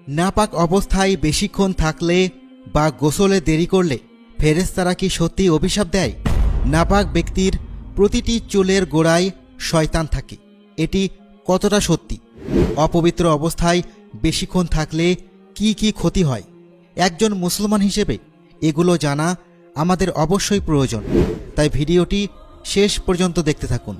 নাপাক অবস্থায় বেশিক্ষণ থাকলে বা গোসলে দেরি করলে ফেরেশতারা কি সত্যি অভিশাপ দেয়? নাপাক ব্যক্তির প্রতিটি চুলের গোড়ায় শয়তান থাকে, এটি কতটা সত্যি? অপবিত্র অবস্থায় বেশিক্ষণ থাকলে কি কি ক্ষতি হয়? একজন মুসলমান হিসেবে এগুলো জানা আমাদের অবশ্যই প্রয়োজন, তাই ভিডিওটি শেষ পর্যন্ত দেখতে থাকুন।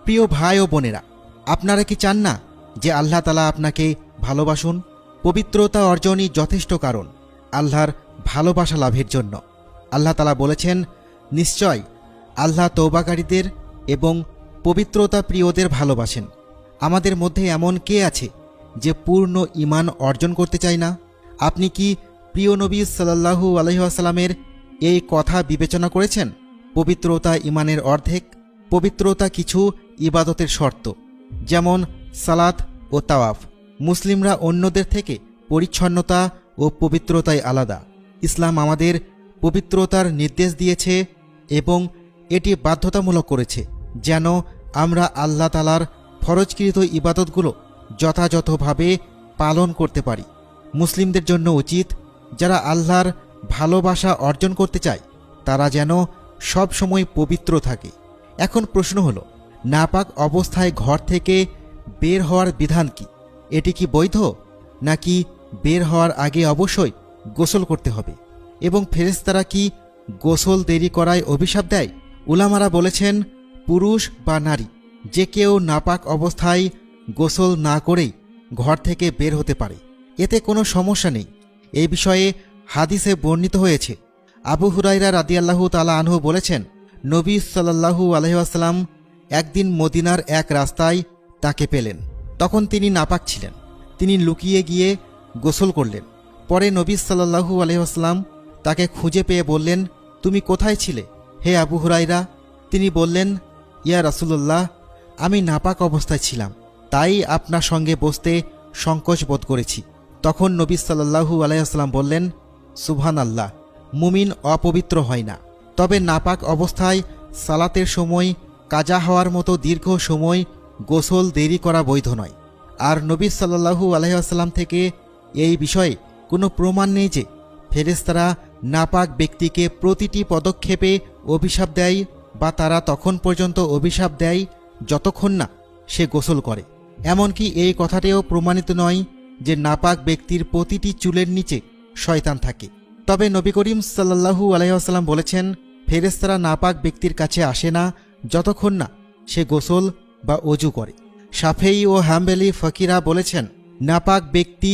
প্রিয় ভাই ও বোনেরা, আপনারা কি চান না যে আল্লাহ তাআলা আপনাকে ভালোবাসুন? পবিত্রতা অর্জনই যথেষ্ট কারণ আল্লাহর ভালোবাসা লাভের জন্য। আল্লাহ তাআলা বলেছেন, নিশ্চয় আল্লাহ তওবাকারীদের এবং পবিত্রতা প্রিয়দের ভালোবাসেন। আমাদের মধ্যে এমন কে আছে যে পূর্ণ ঈমান অর্জন করতে চায় না? আপনি কি প্রিয় নবী সাল্লাল্লাহু আলাইহি ওয়াসাল্লামের এই কথা বিবেচনা করেছেন? পবিত্রতা ঈমানের অর্ধেক। পবিত্রতা কিছু ইবাদতের শর্ত, যেমন সালাত ও তাওয়াফ। মুসলিমরা অন্যদের থেকে পরিচ্ছন্নতা ও পবিত্রতায় আলাদা। ইসলাম আমাদের পবিত্রতার নির্দেশ দিয়েছে এবং এটি বাধ্যতামূলক করেছে যেন আমরা আল্লাহ তাআলার ফরজকৃত ইবাদতগুলো যথাযথভাবে পালন করতে পারি। মুসলিমদের জন্য উচিত, যারা আল্লাহর ভালোবাসা অর্জন করতে চায় তারা যেন সব সময় পবিত্র থাকে। এখন প্রশ্ন হলো, নাপাক অবস্থায় ঘর থেকে বের হওয়ার বিধান কি? এটি কি বৈধ, নাকি বের হওয়ার আগে অবশ্যই গোসল করতে হবে? এবং ফেরেশতারা কি গোসল দেরি করায় অভিশাপ দেয়? উলামারা বলেছেন, পুরুষ বা নারী যে কেউ নাপাক অবস্থায় গোসল না করেই ঘর থেকে বের হতে পারে, এতে কোনো সমস্যা নেই। এই বিষয়ে হাদিসে বর্ণিত হয়েছে, আবু হুরায়রা রাদিয়াল্লাহু তাআলা আনহু বলেছেন, নবী সাল্লাল্লাহু আলাইহি ওয়াসাল্লাম একদিন মদিনার এক রাস্তায় তাকে পেলেন। তখন তিনি নাপাক ছিলেন। তিনি লুকিয়ে গিয়ে গোসল করলেন। পরে নবী সাল্লাল্লাহু আলাইহি ওয়াসাল্লাম তাকে খুঁজে পেয়ে বললেন, তুমি কোথায় ছিলে হে আবু হুরায়রা? তিনি বললেন, ইয়া রাসূলুল্লাহ, আমি নাপাক অবস্থায় ছিলাম, তাই আপনার সঙ্গে বসতে সংকোচ বোধ করেছি। তখন নবী সাল্লাল্লাহু আলাইহি ওয়াসাল্লাম বললেন, সুবহানাল্লাহ, মুমিন অপবিত্র হয় না। তবে নাপাক অবস্থায় সালাতের সময় কাজা হওয়ার মতো দীর্ঘ সময় গোসল দেরি করা বৈধ নয়। আর নবী সাল্লাল্লাহু আলাইহি ওয়াসাল্লাম থেকে এই বিষয়ে কোনো প্রমাণ নেই যে ফেরেশতারা নাপাক ব্যক্তিকে প্রতিটি পদক্ষেপে অভিশাপ দেয় বা তারা তখন পর্যন্ত অভিশাপ দেয় যতক্ষণ না সে গোসল করে। এমনকি এই কথাটিও প্রমাণিত নয় যে নাপাক ব্যক্তির প্রতিটি চুলের নিচে শয়তান থাকে। তবে নবী করিম সাল্লাল্লাহু আলাইহি ওয়াসাল্লাম বলেছেন, ফেরেশতারা নাপাক ব্যক্তির কাছে আসে না যতক্ষণ না সে গোসল বা ওযু করে। শাফেঈ ও হাম্বলী ফকিরা বলেছেন, নাপাক ব্যক্তি